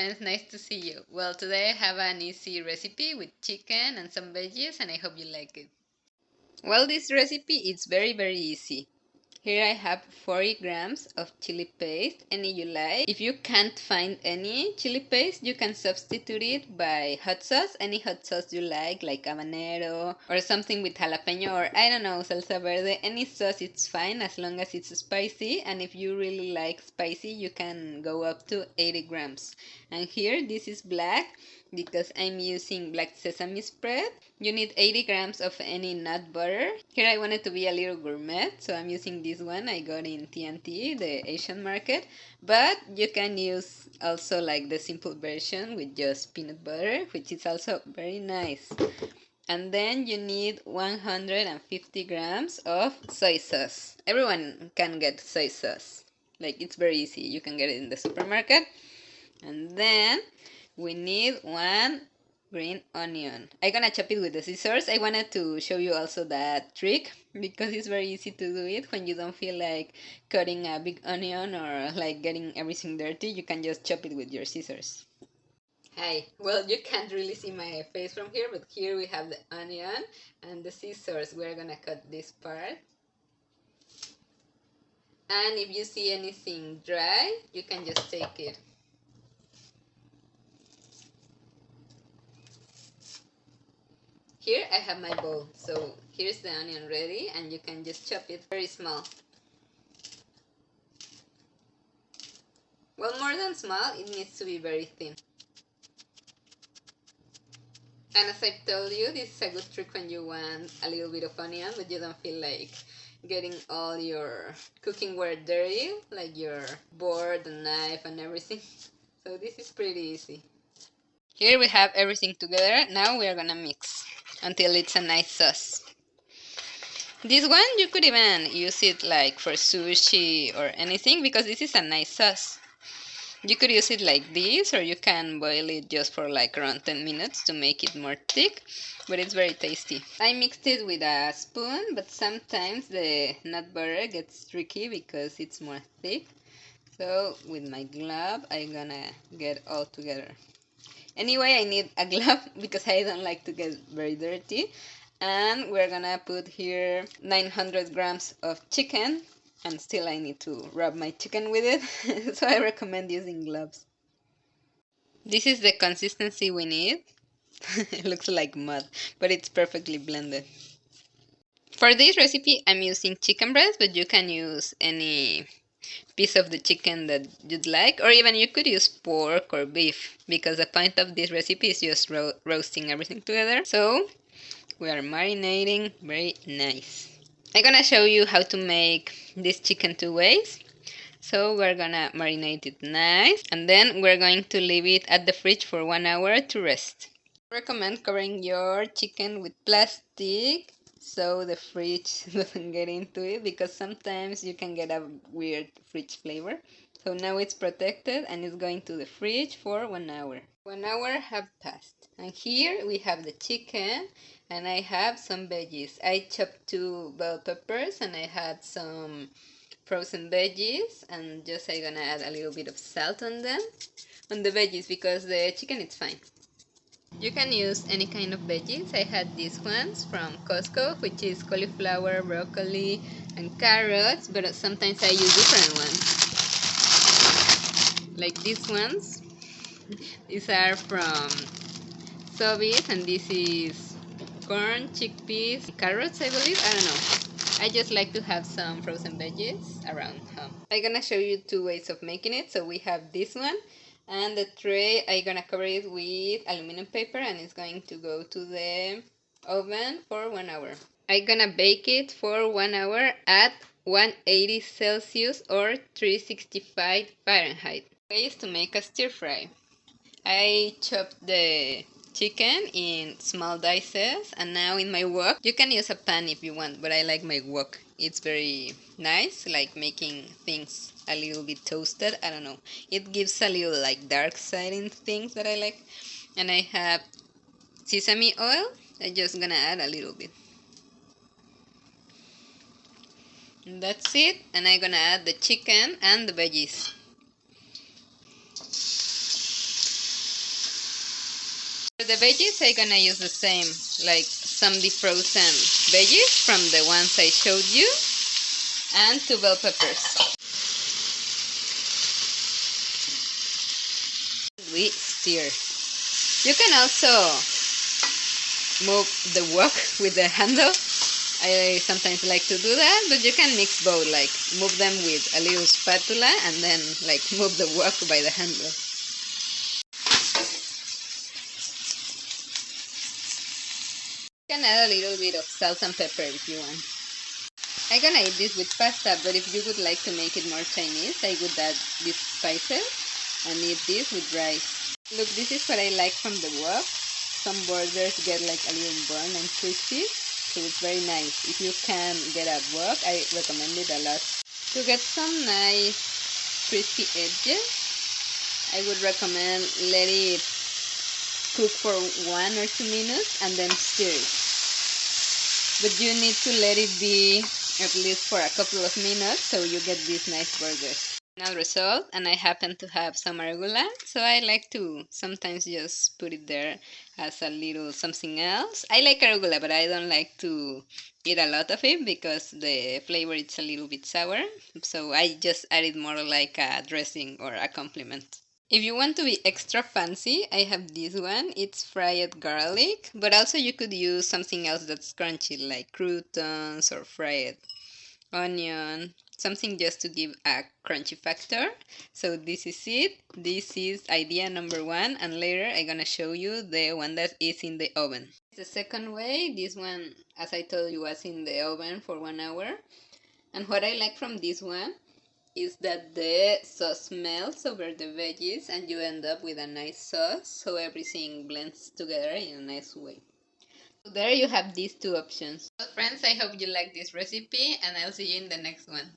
friends, nice to see you. Well, today I have an easy recipe with chicken and some veggies and I hope you like it. Well, this recipe is very easy. Here I have 40 grams of chili paste, any you like. If you can't find any chili paste, you can substitute it by hot sauce, any hot sauce you like habanero or something with jalapeno or I don't know, salsa verde. Any sauce it's fine as long as it's spicy, and if you really like spicy, you can go up to 80 grams. And here this is black because I'm using black sesame spread. You need 80 grams of any nut butter. Here I want it to be a little gourmet, so I'm using this one I got in TNT, the Asian market. But you can use also like the simple version with just peanut butter, which is also very nice. And then you need 150 grams of soy sauce. Everyone can get soy sauce. Like, it's very easy. You can get it in the supermarket. And then we need one green onion. I'm gonna chop it with the scissors. I wanted to show you also that trick because it's very easy to do it when you don't feel like cutting a big onion or like getting everything dirty. You can just chop it with your scissors. Hi. Well, you can't really see my face from here, but here we have the onion and the scissors. We're gonna cut this part. And if you see anything dry, you can just take it. Here I have my bowl, so here's the onion ready and you can just chop it very small. Well, more than small, it needs to be very thin. And as I told you, this is a good trick when you want a little bit of onion but you don't feel like getting all your cookware dirty, like your board, the knife and everything. So this is pretty easy. Here we have everything together. Now we are gonna mix until it's a nice sauce. This one you could even use it like for sushi or anything because this is a nice sauce. You could use it like this or you can boil it just for like around 10 minutes to make it more thick, but it's very tasty. I mixed it with a spoon, but sometimes the nut butter gets tricky because it's more thick. So with my glove I'm gonna get all together. Anyway, I need a glove because I don't like to get very dirty. And we're gonna put here 900 grams of chicken, and still I need to rub my chicken with it, so I recommend using gloves. This is the consistency we need. It looks like mud, but it's perfectly blended. For this recipe, I'm using chicken breast, but you can use any piece of the chicken that you'd like, or even you could use pork or beef, because the point of this recipe is just roasting everything together. So we are marinating very nice. I'm gonna show you how to make this chicken 2 ways. So we're gonna marinate it nice and then we're going to leave it at the fridge for 1 hour to rest. I recommend covering your chicken with plastic so the fridge doesn't get into it because sometimes you can get a weird fridge flavor. So now it's protected and it's going to the fridge for 1 hour. 1 hour have passed and here we have the chicken and I have some veggies. I chopped 2 bell peppers and I had some frozen veggies and just I'm gonna add a little bit of salt on them, on the veggies, because the chicken is fine. You can use any kind of veggies. I had these ones from Costco, which is cauliflower, broccoli and carrots, but sometimes I use different ones like these ones. These are from Sobeys and this is corn, chickpeas, carrots I believe, I don't know. I just like to have some frozen veggies around home. I'm gonna show you 2 ways of making it. So we have this one and the tray, I'm gonna cover it with aluminum paper and it's going to go to the oven for 1 hour. I'm gonna bake it for 1 hour at 180 Celsius or 365 Fahrenheit. The way is to make a stir fry. I chopped the chicken in small dices and now in my wok, you can use a pan if you want, but I like my wok. It's very nice, like making things a little bit toasted, I don't know. It gives a little like dark side in things that I like. And I have sesame oil, I'm just gonna add a little bit. And that's it, and I'm gonna add the chicken and the veggies. For the veggies, I'm gonna use the same, like some defrozen veggies from the ones I showed you, and 2 bell peppers. We stir. You can also move the wok with the handle. I sometimes like to do that, but you can mix both, like move them with a little spatula and then like move the wok by the handle. You can add a little bit of salt and pepper if you want. I'm gonna eat this with pasta, but if you would like to make it more Chinese, I would add these spices and eat this with rice. Look, this is what I like from the wok. Some borders get like a little burn and crispy, so it's very nice. If you can get a wok, I recommend it a lot. To get some nice crispy edges, I would recommend let it cook for 1 or 2 minutes and then stir it. But you need to let it be at least for a couple of minutes so you get these nice borders. Final result, and I happen to have some arugula, so I like to sometimes just put it there as a little something else. I like arugula, but I don't like to eat a lot of it because the flavor is a little bit sour, so I just add it more like a dressing or a complement. If you want to be extra fancy, I have this one. It's fried garlic, but also you could use something else that's crunchy like croutons or fried onion, something just to give a crunchy factor. So this is it. This is idea number 1, and later I'm gonna show you the one that is in the oven. The second way, this one, as I told you, was in the oven for 1 hour. And what I like from this one is that the sauce melts over the veggies and you end up with a nice sauce, so everything blends together in a nice way. So there you have these 2 options. Well, friends, I hope you like this recipe and I'll see you in the next one.